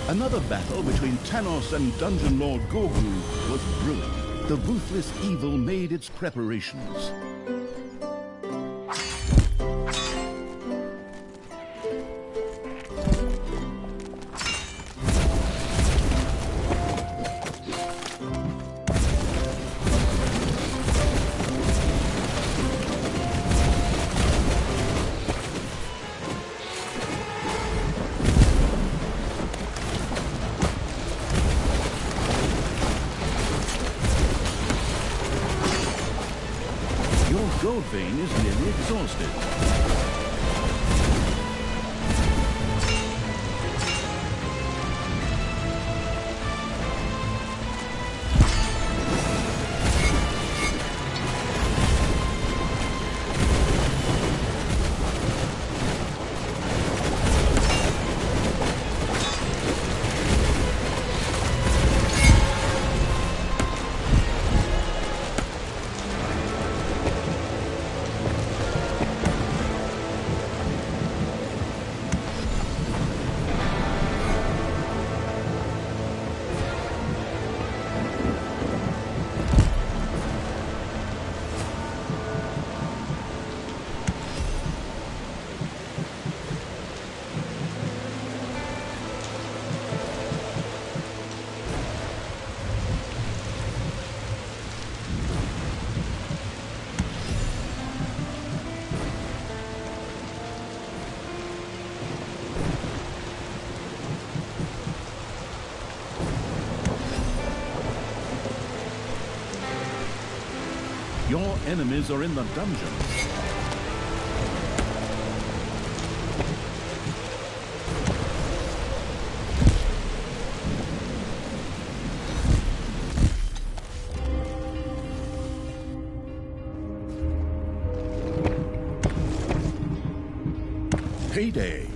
Another battle between Tanos and Dungeon Lord Gorgu was brewing. The ruthless evil made its preparations. Gold vein is nearly exhausted. Your enemies are in the dungeon. Payday.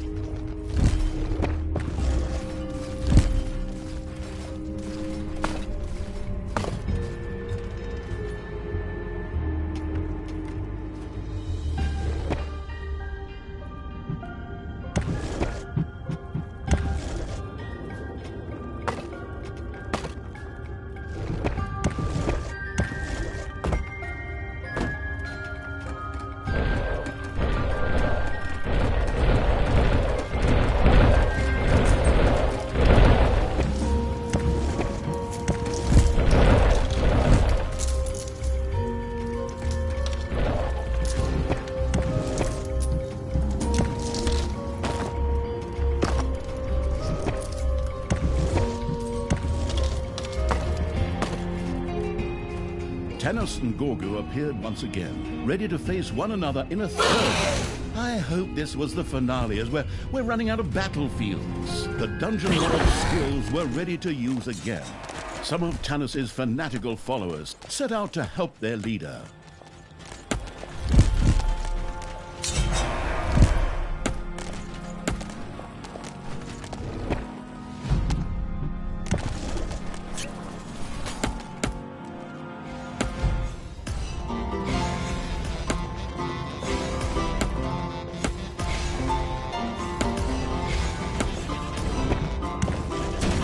Tanos and Gorgu appeared once again, ready to face one another in a third. I hope this was the finale, as we're running out of battlefields. The Dungeon Lord's skills were ready to use again. Some of Tanos's fanatical followers set out to help their leader.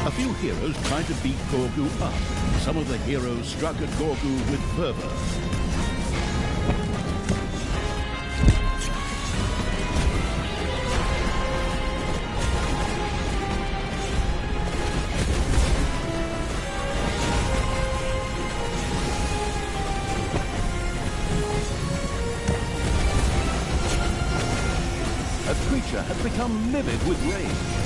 A few heroes tried to beat Gorgu up. Some of the heroes struck at Gorgu with fervor. A creature had become livid with rage.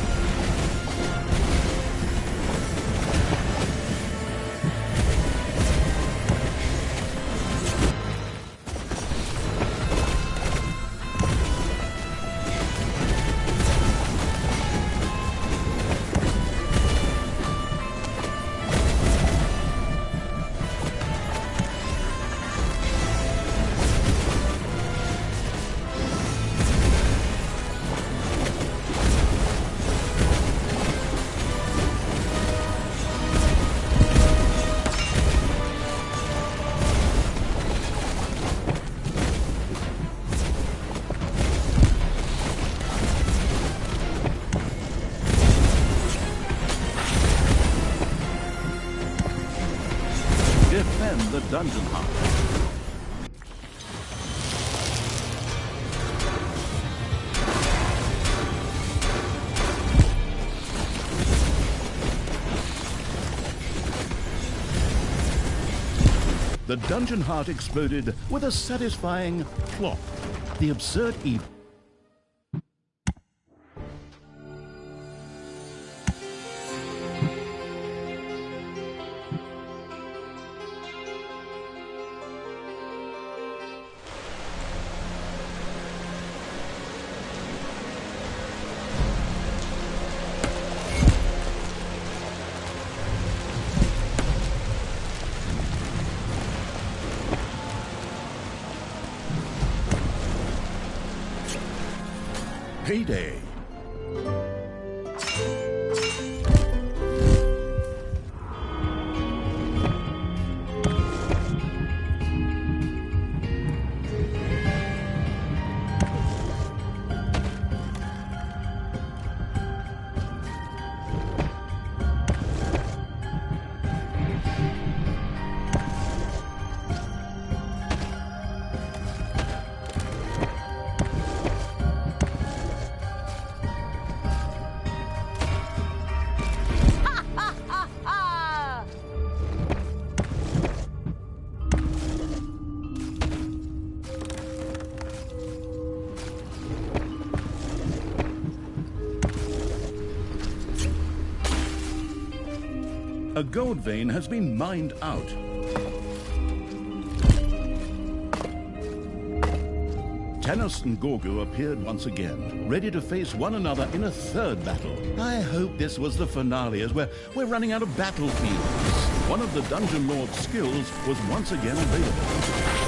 dungeon heart. The dungeon heart exploded with a satisfying plop. The absurd evil. Payday. A gold vein has been mined out. Tanos and Gorgu appeared once again, ready to face one another in a third battle. I hope this was the finale, as we're running out of battlefields. One of the Dungeon Lord's skills was once again available.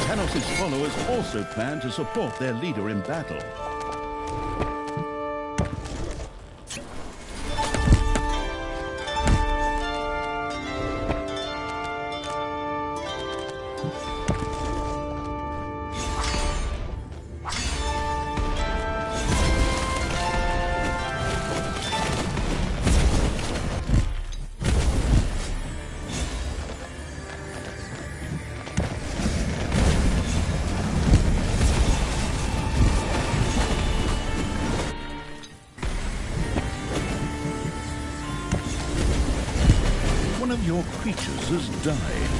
Tanos' followers also planned to support their leader in battle. One of your creatures has died.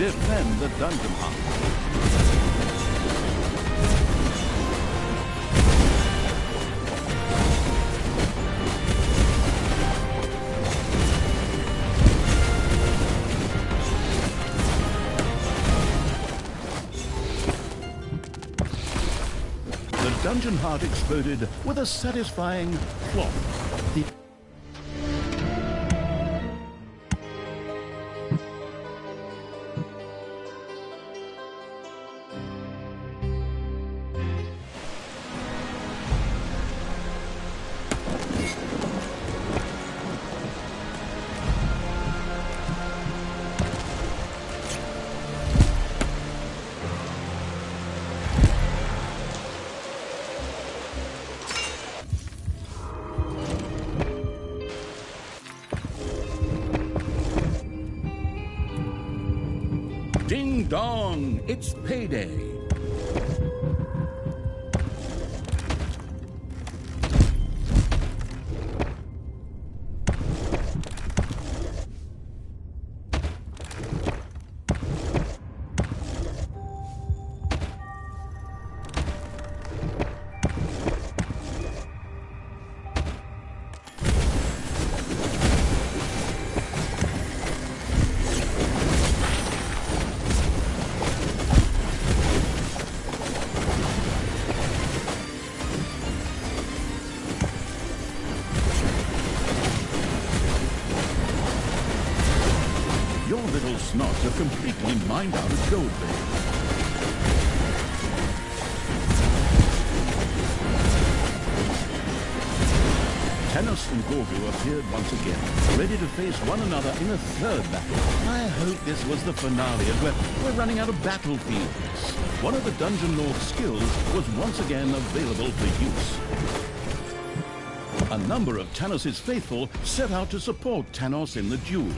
Defend the dungeon hut. The dungeon heart exploded with a satisfying plop. The Ding dong, it's payday. little snots have completely mined out a gold vein. Tanos and Gorgu appeared once again, ready to face one another in a third battle. I hope this was the finale as we're running out of battlefields. One of the Dungeon Lord's skills was once again available for use. A number of Tanos' faithful set out to support Tanos in the duel.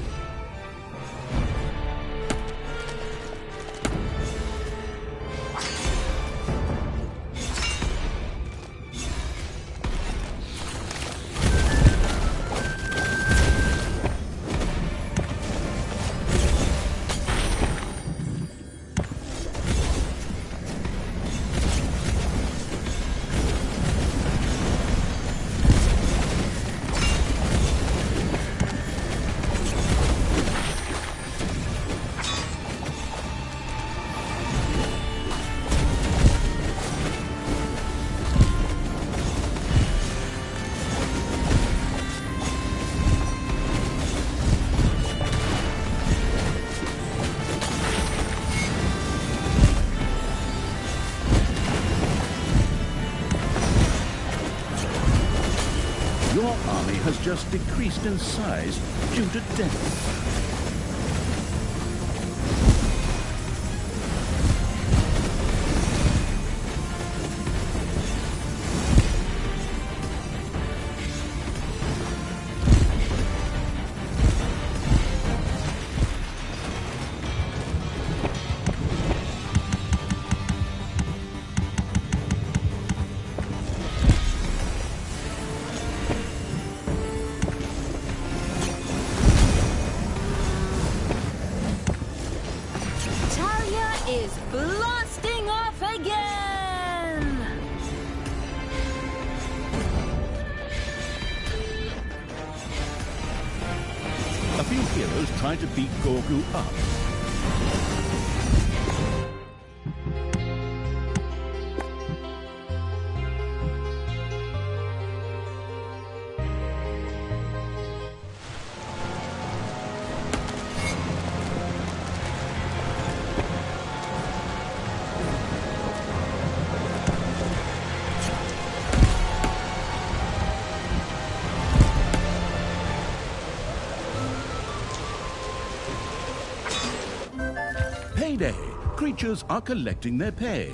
Your army has just decreased in size due to death. Is blasting off again! A few heroes tried to beat Gorgu up. Payday! Creatures are collecting their pay.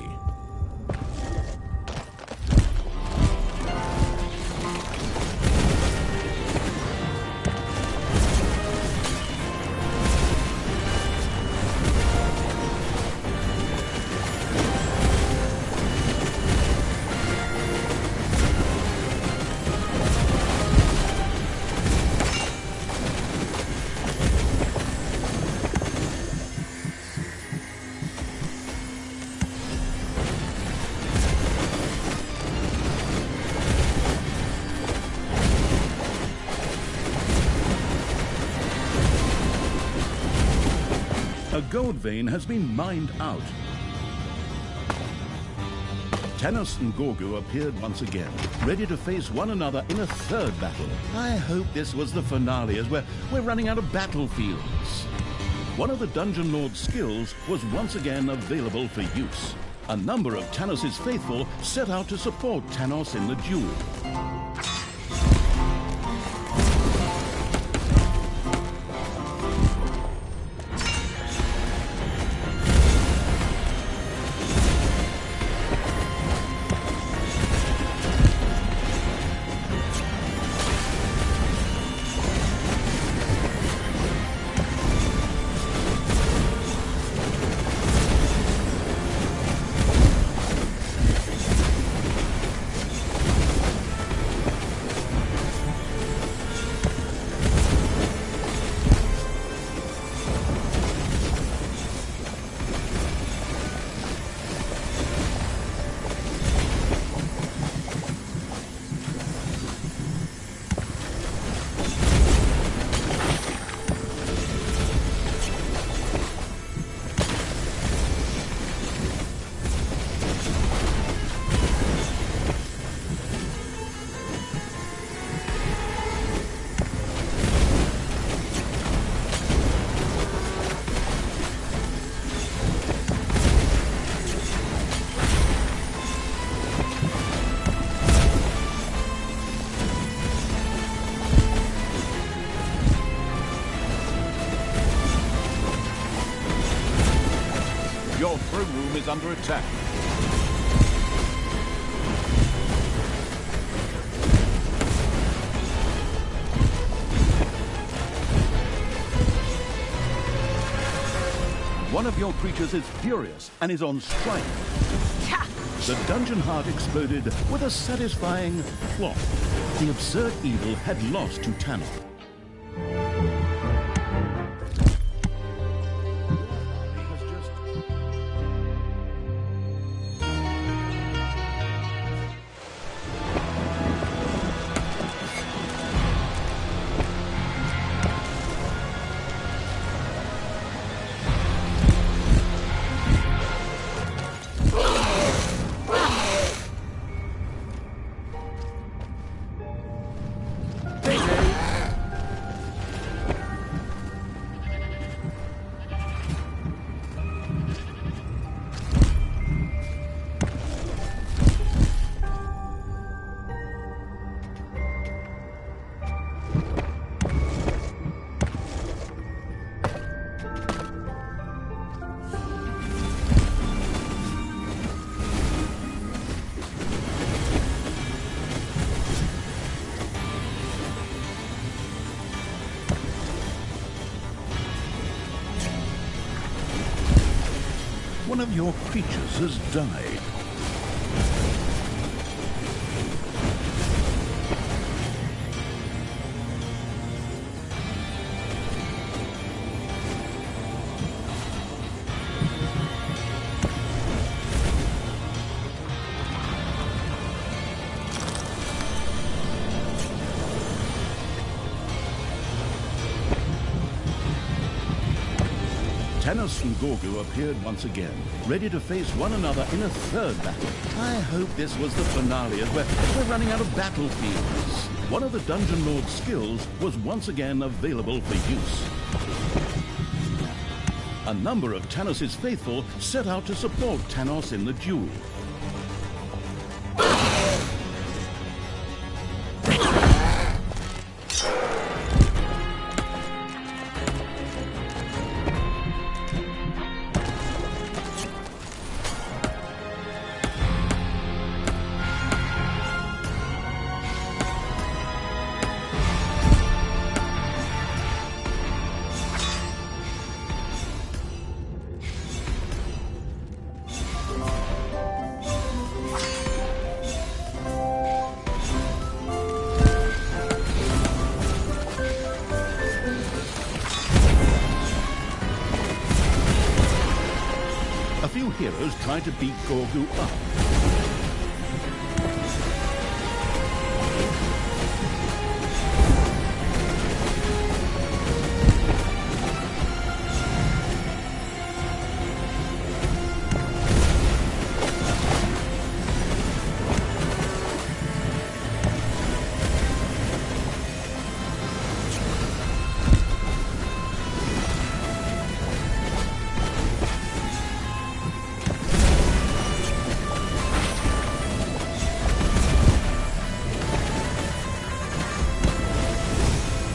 A gold vein has been mined out. Tanos and Gorgu appeared once again, ready to face one another in a third battle. I hope this was the finale as we're running out of battlefields. One of the Dungeon Lord's skills was once again available for use. A number of Tanos' faithful set out to support Tanos in the duel. is under attack. One of your creatures is furious and is on strike. The dungeon heart exploded with a satisfying plop. The absurd evil had lost to Tanner. One of your creatures has died. Tanos and Gorgu appeared once again, ready to face one another in a third battle. I hope this was the finale as we're running out of battlefields. One of the Dungeon Lord's skills was once again available for use. A number of Tanos' faithful set out to support Tanos in the duel. A few heroes tried to beat Gorgu up.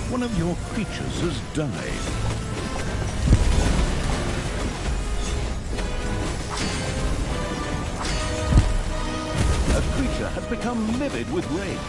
One of your creatures has died. A creature has become livid with rage.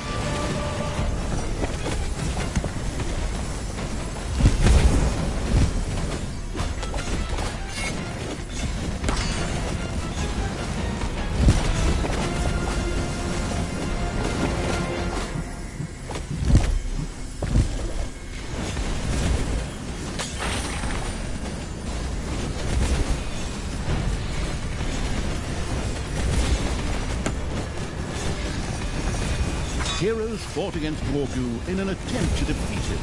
Heroes fought against Gorgu in an attempt to defeat him.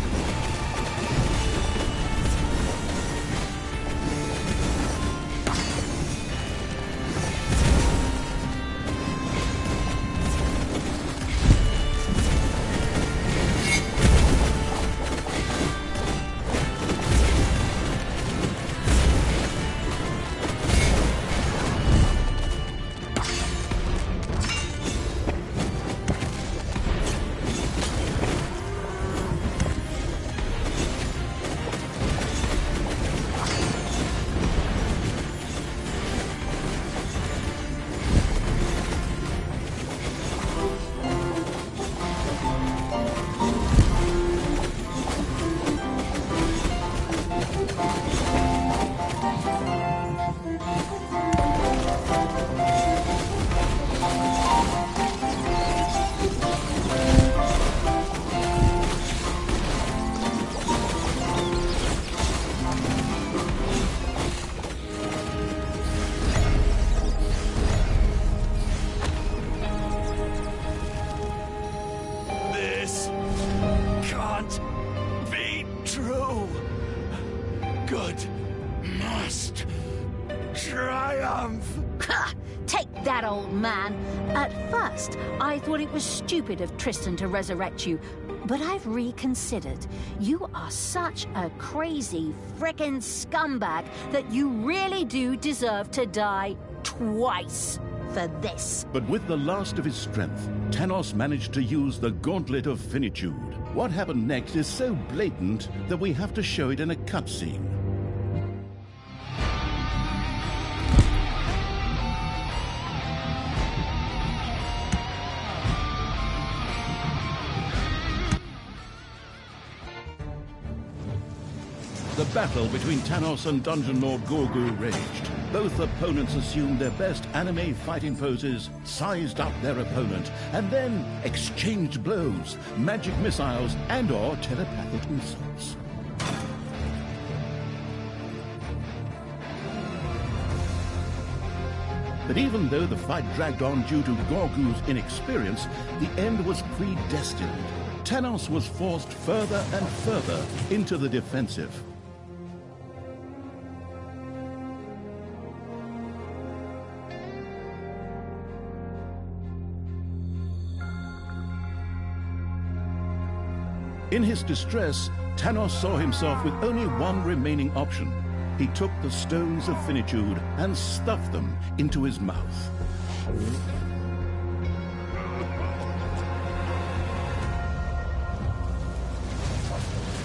month. Ha! Take that, old man. At first, I thought it was stupid of Tristan to resurrect you, but I've reconsidered. You are such a crazy frickin' scumbag that you really do deserve to die twice for this. But with the last of his strength, Tanos managed to use the Gauntlet of Finitude. What happened next is so blatant that we have to show it in a cutscene. The battle between Tanos and Dungeon Lord Gorgu raged. Both opponents assumed their best anime fighting poses, sized up their opponent, and then exchanged blows, magic missiles, and/or telepathic insults. But even though the fight dragged on due to Gorgu's inexperience, the end was predestined. Tanos was forced further and further into the defensive. In his distress, Tanos saw himself with only one remaining option. He took the stones of finitude and stuffed them into his mouth.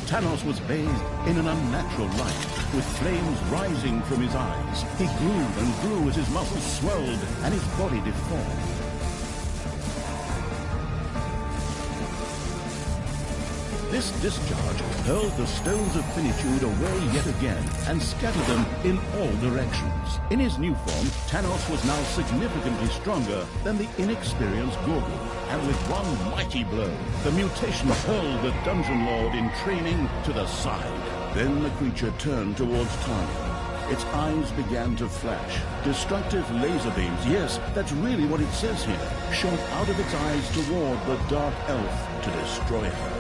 Tanos was bathed in an unnatural light, with flames rising from his eyes. He grew and grew as his muscles swelled and his body deformed. This discharge hurled the stones of finitude away yet again and scattered them in all directions. In his new form, Tanos was now significantly stronger than the inexperienced Gorgu, and with one mighty blow, the mutation hurled the Dungeon Lord in training to the side. Then the creature turned towards Talia. Its eyes began to flash. Destructive laser beams, yes, that's really what it says here, shot out of its eyes toward the Dark Elf to destroy her.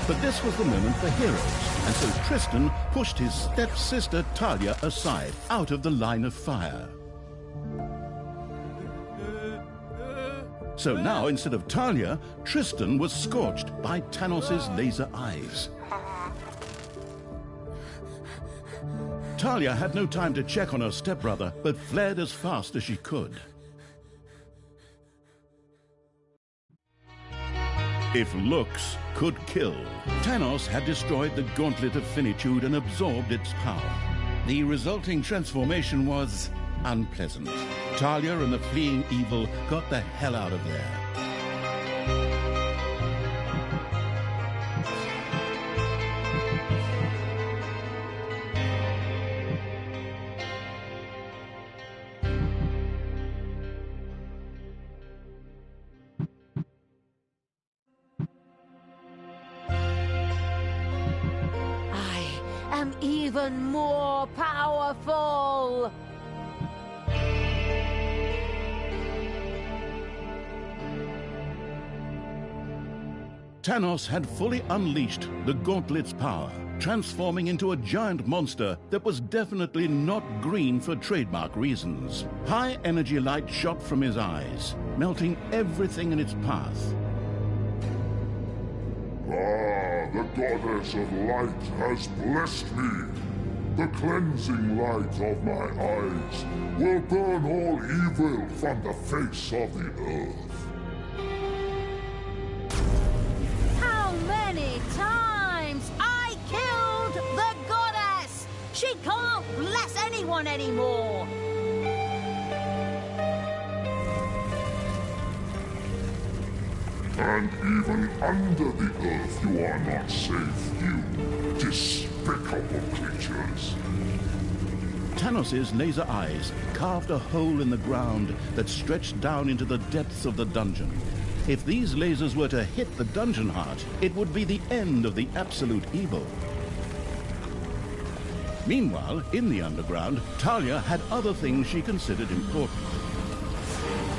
But this was the moment for heroes, and so Tristan pushed his stepsister Talia aside, out of the line of fire. So now, instead of Talia, Tristan was scorched by Tanos's laser eyes. Talia had no time to check on her stepbrother, but fled as fast as she could. If looks could kill, Tanos had destroyed the Gauntlet of Finitude and absorbed its power. The resulting transformation was unpleasant. Talia and the fleeing evil got the hell out of there. Even more powerful! Tanos had fully unleashed the Gauntlet's power, transforming into a giant monster that was definitely not green for trademark reasons. High energy light shot from his eyes, melting everything in its path. The goddess of light has blessed me. The cleansing light of my eyes will burn all evil from the face of the earth. How many times I killed the goddess? She can't bless anyone anymore. And even under the earth you are not safe, you despicable creatures. Tanos's laser eyes carved a hole in the ground that stretched down into the depths of the dungeon. If these lasers were to hit the dungeon heart, it would be the end of the absolute evil. Meanwhile, in the underground, Talia had other things she considered important.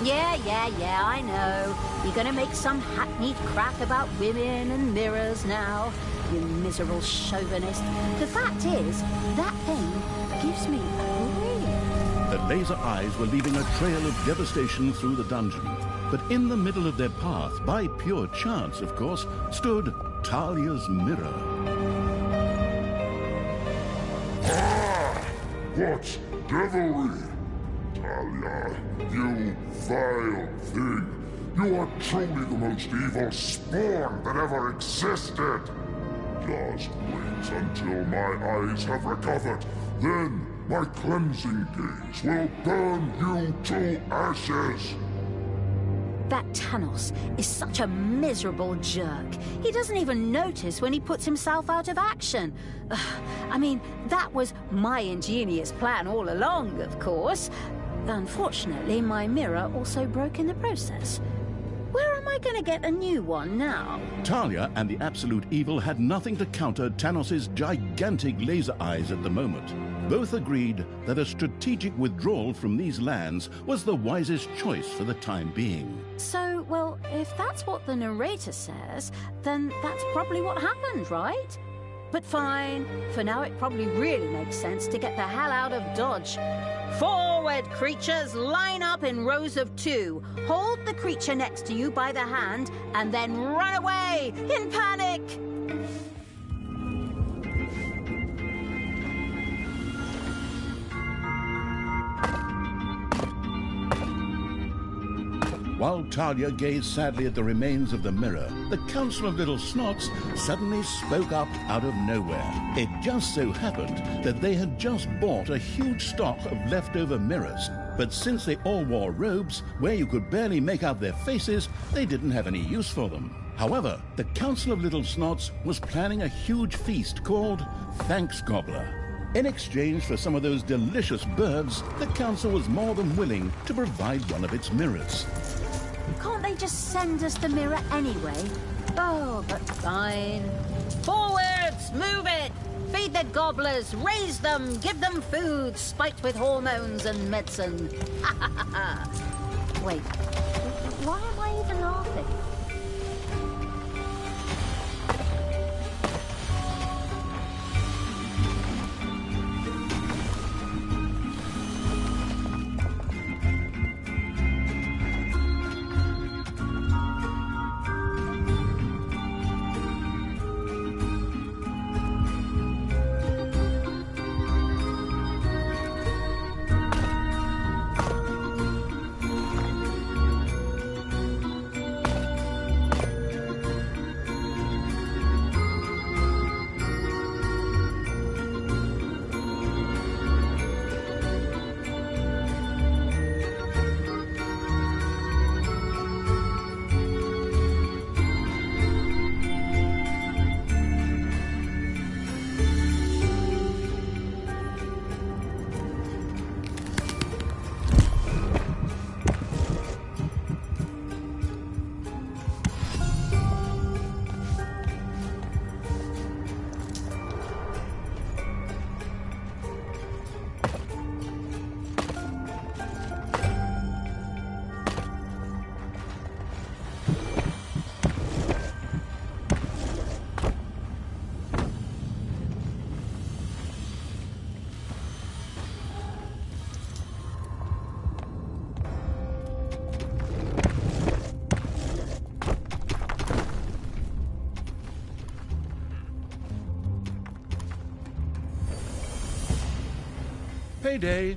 Yeah, I know. You're gonna make some hackneyed crack about women and mirrors now, you miserable chauvinist. The fact is, that thing gives me a grin. The laser eyes were leaving a trail of devastation through the dungeon. But in the middle of their path, by pure chance, of course, stood Talia's mirror. Ah! What devilry! Talia, you vile thing! You are truly the most evil spawn that ever existed! Just wait until my eyes have recovered. Then my cleansing gaze will burn you to ashes! That Thanos is such a miserable jerk. He doesn't even notice when he puts himself out of action. I mean, that was my ingenious plan all along, of course. Unfortunately, my mirror also broke in the process. Where am I going to get a new one now? Talia and the Absolute Evil had nothing to counter Thanos' gigantic laser eyes at the moment. Both agreed that a strategic withdrawal from these lands was the wisest choice for the time being. So, well, if that's what the narrator says, then that's probably what happened, right? But fine, for now it probably really makes sense to get the hell out of Dodge. Forward, creatures! Line up in rows of 2. Hold the creature next to you by the hand, and then run away in panic! While Talia gazed sadly at the remains of the mirror, the Council of Little Snots suddenly spoke up out of nowhere. It just so happened that they had just bought a huge stock of leftover mirrors, but since they all wore robes, where you could barely make out their faces, they didn't have any use for them. However, the Council of Little Snots was planning a huge feast called Thanks Gobbler. In exchange for some of those delicious birds, the Council was more than willing to provide one of its mirrors. Can't they just send us the mirror anyway? Oh, but fine. Forwards! Move it! Feed the gobblers! Raise them! Give them food! Spiked with hormones and medicine! Ha ha ha ha! Wait, why am I even laughing? Payday!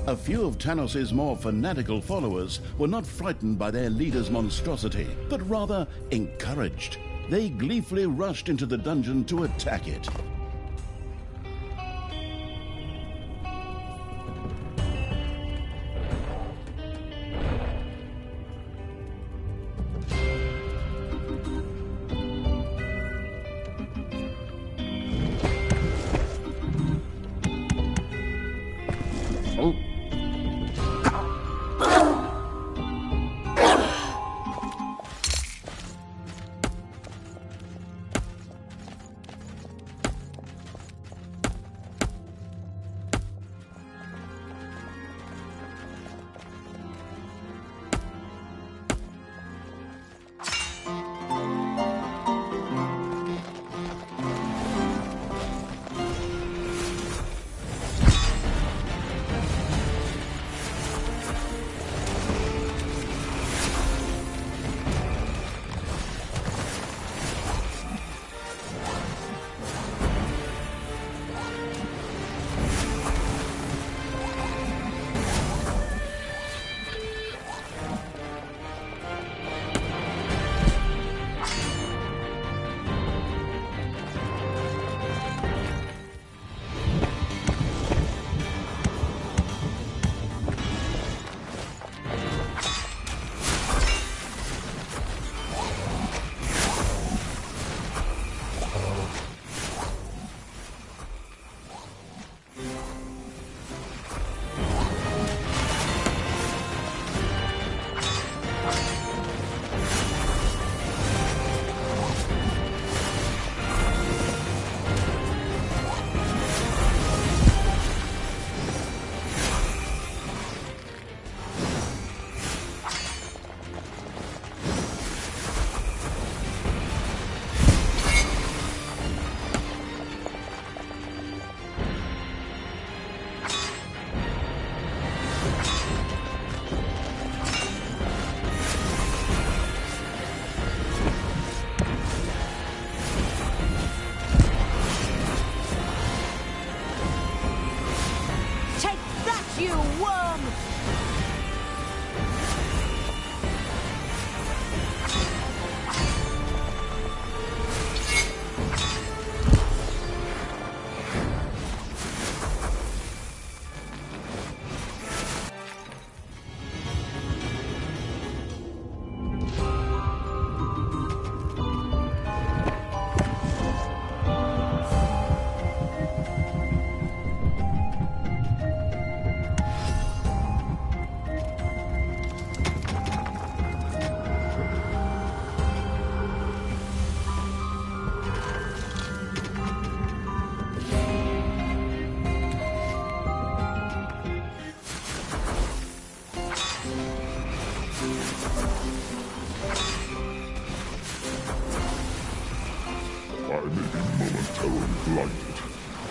A few of Tanos's more fanatical followers were not frightened by their leader's monstrosity, but rather encouraged. They gleefully rushed into the dungeon to attack it.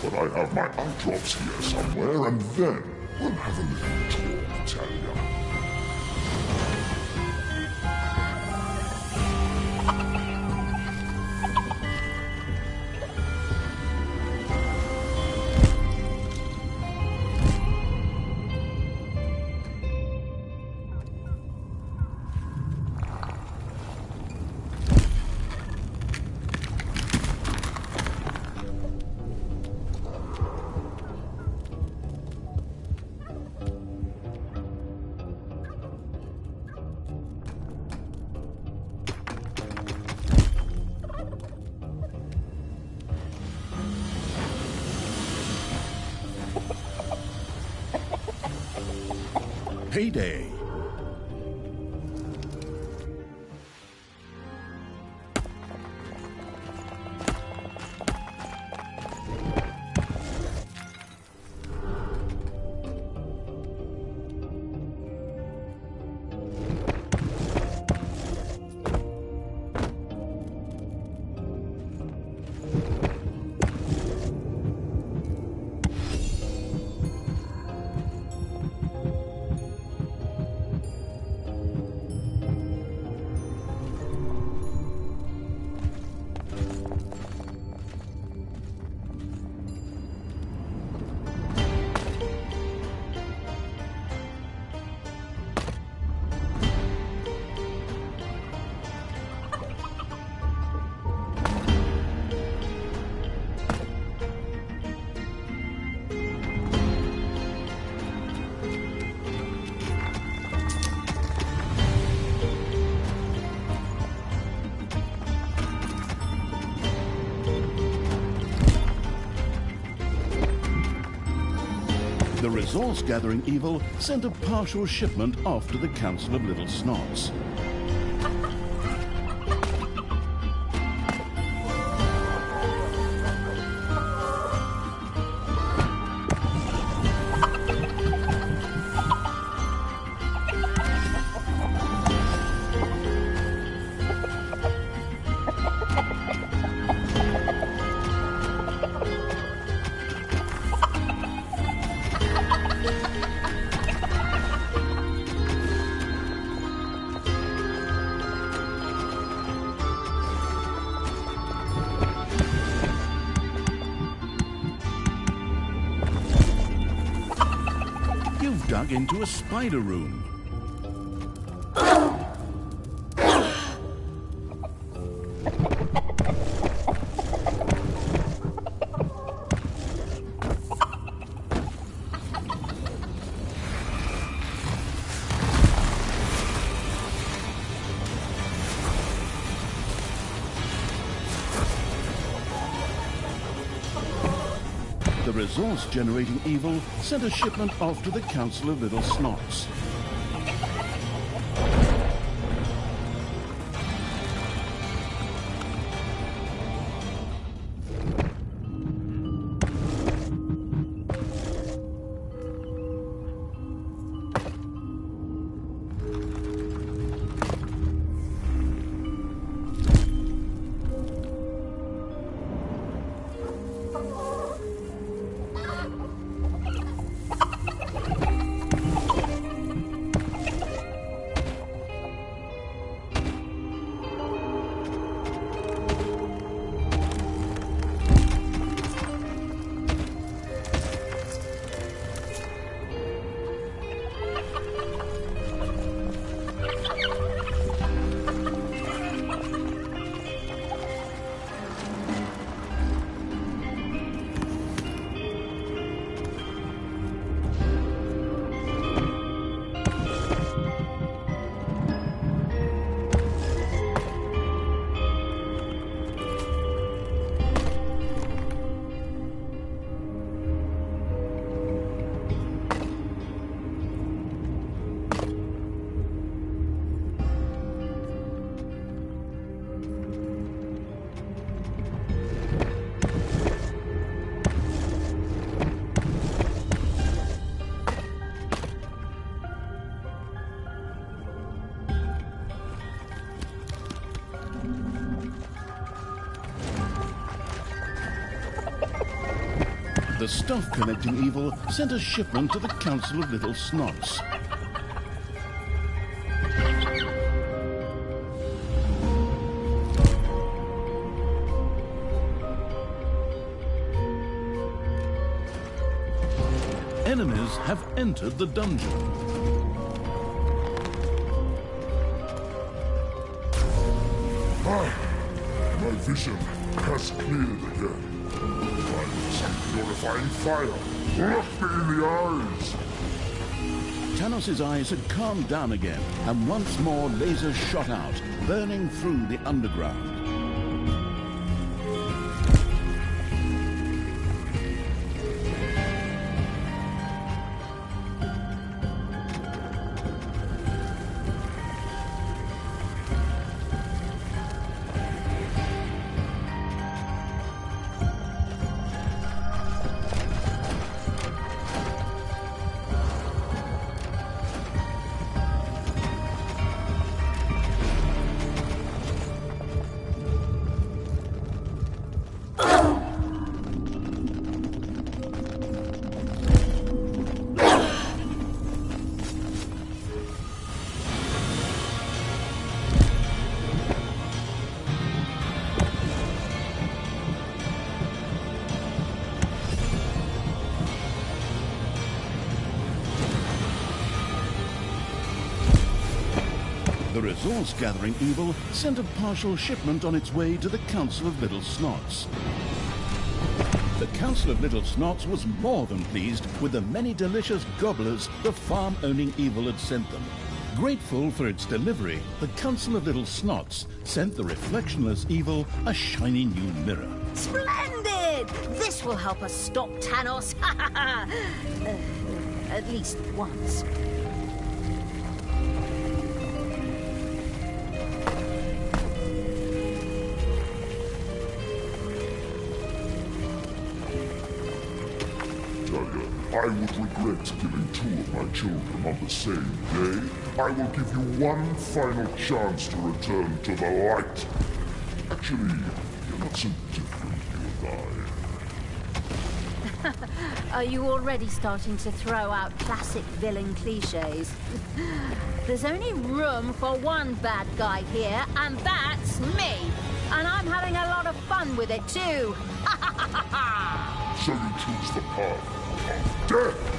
But I have my eye drops here somewhere, and then we'll have a little talk, Talia. Payday. The resource-gathering evil sent a partial shipment off to the Council of Little Snots. Dug into a spider room. The resource-generating evil sent a shipment off to the Council of Little Snots. The stuff-collecting evil sent a shipment to the Council of Little Snots. Enemies have entered the dungeon. My vision has cleared again. Purifying fire. Look me in the eyes. Tanos's eyes had calmed down again, and once more lasers shot out, burning through the underground. The resource-gathering evil sent a partial shipment on its way to the Council of Little Snots. The Council of Little Snots was more than pleased with the many delicious gobblers the farm-owning evil had sent them. Grateful for its delivery, the Council of Little Snots sent the reflectionless evil a shiny new mirror. Splendid! This will help us stop Thanos. At least once. I would regret killing two of my children on the same day. I will give you one final chance to return to the light. Actually, you're not so different, you and I. Are you already starting to throw out classic villain cliches? There's only room for one bad guy here, and that's me! And I'm having a lot of fun with it, too! So you choose the path of death!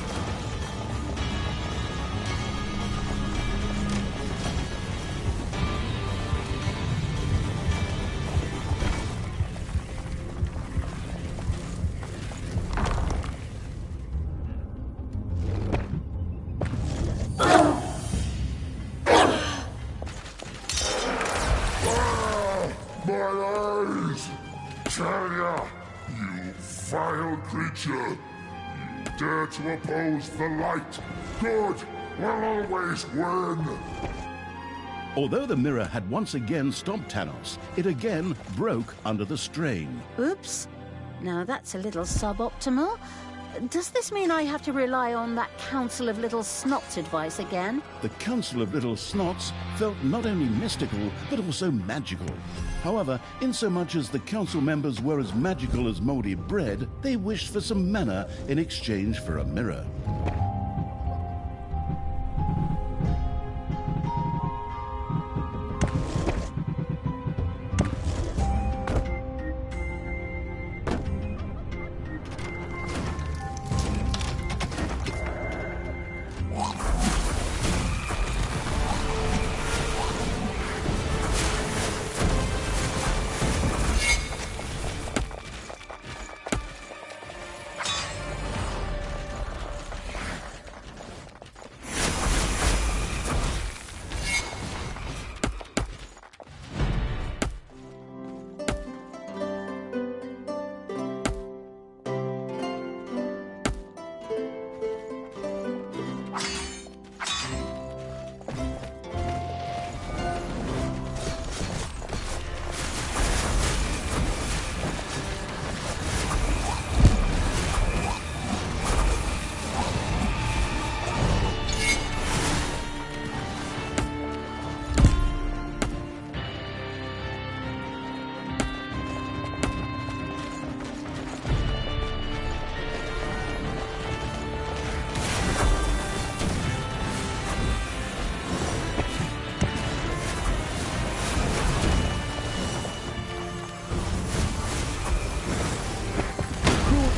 Creature, you dare to oppose the light. Good will always win. Although the mirror had once again stopped Thanos, it again broke under the strain. Oops. Now that's a little suboptimal. Does this mean I have to rely on that Council of Little Snots advice again? The Council of Little Snots felt not only mystical, but also magical. However, insomuch as the council members were as magical as mouldy bread, they wished for some manna in exchange for a mirror.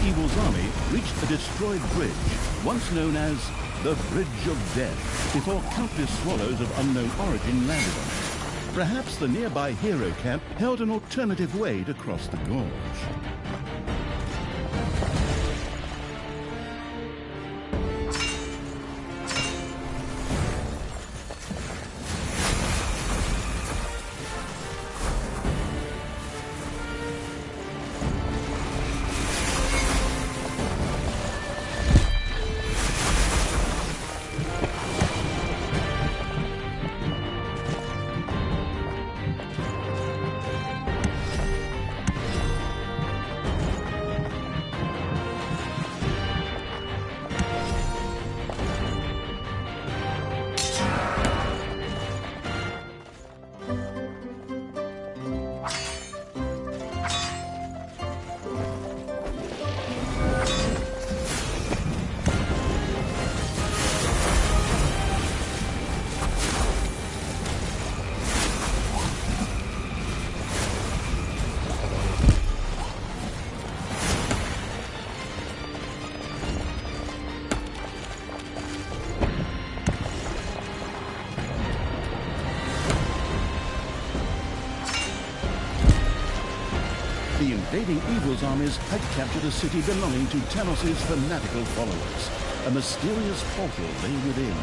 Evil's army reached a destroyed bridge, once known as the Bridge of Death, before countless swallows of unknown origin landed on it. Perhaps the nearby hero camp held an alternative way to cross the gorge. The invading Evil's armies had captured a city belonging to Thanos' fanatical followers. A mysterious portal lay within.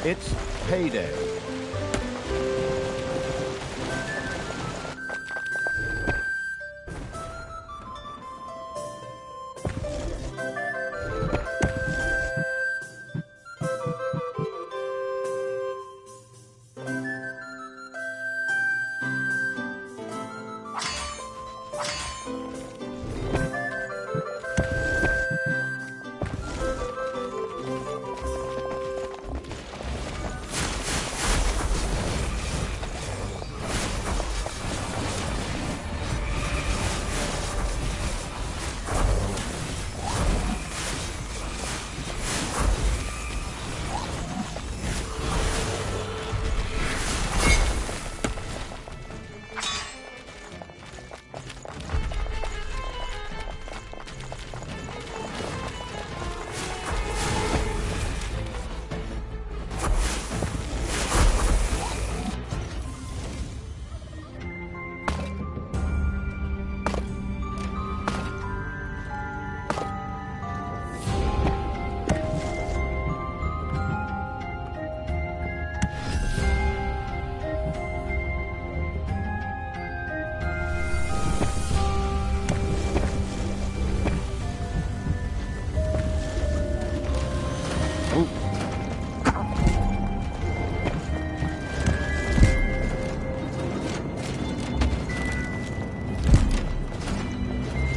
It's payday.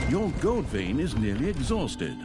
Your gold vein is nearly exhausted.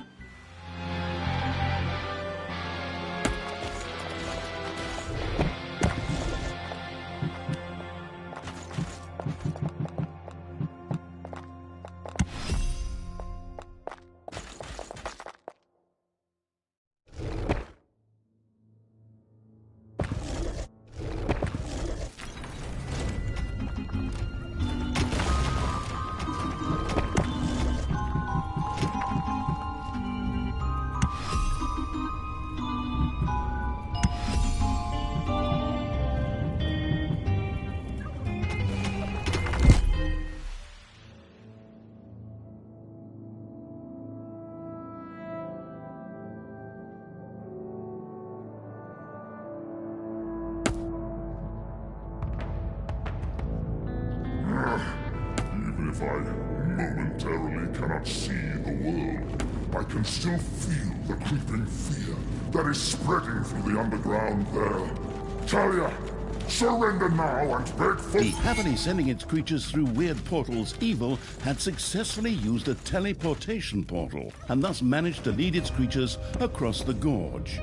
Even if I momentarily cannot see the world, I can still feel the creeping fear that is spreading through the underground there. Talia, surrender now and beg for... The heavily sending its creatures through weird portals, Evil had successfully used a teleportation portal, and thus managed to lead its creatures across the gorge.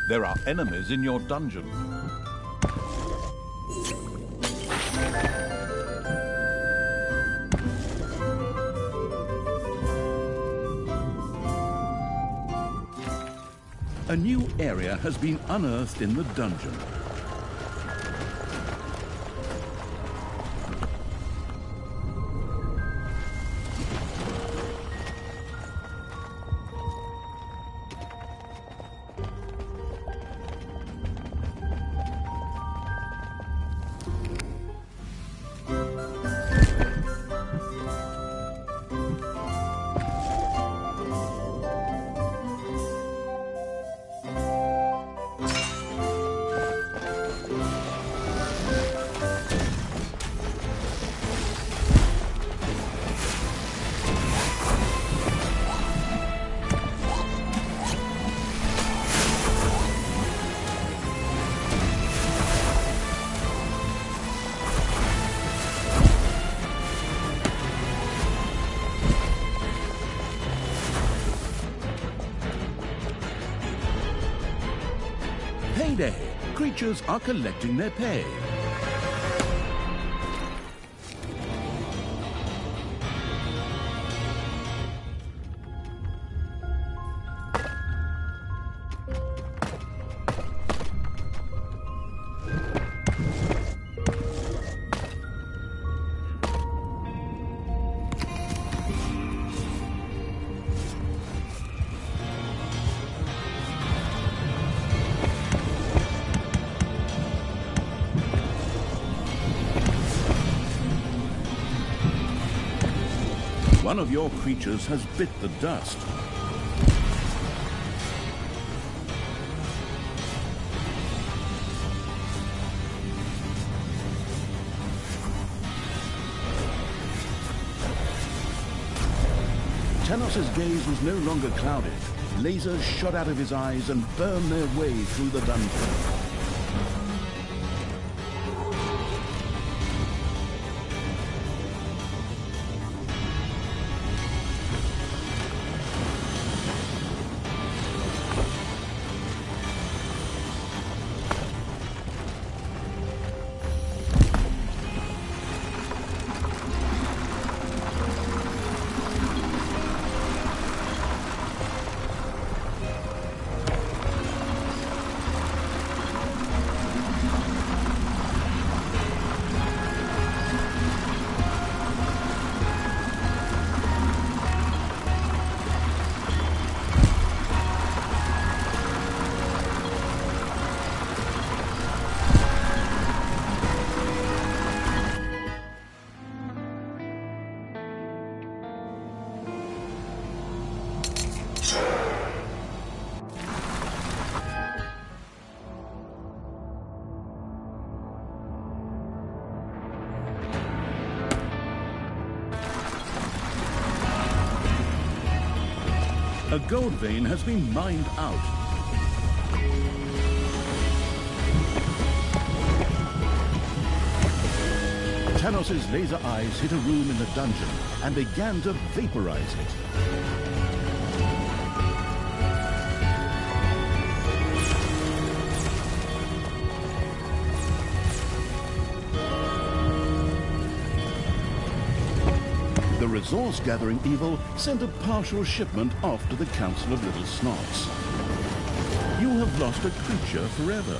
There are enemies in your dungeon. A new area has been unearthed in the dungeon. Payday! Creatures are collecting their pay. One of your creatures has bit the dust. Tanos's gaze was no longer clouded. Lasers shot out of his eyes and burned their way through the dungeon. A gold vein has been mined out. Tanos's laser eyes hit a room in the dungeon and began to vaporize it. The resource-gathering evil sent a partial shipment off to the Council of Little Snots. You have lost a creature forever.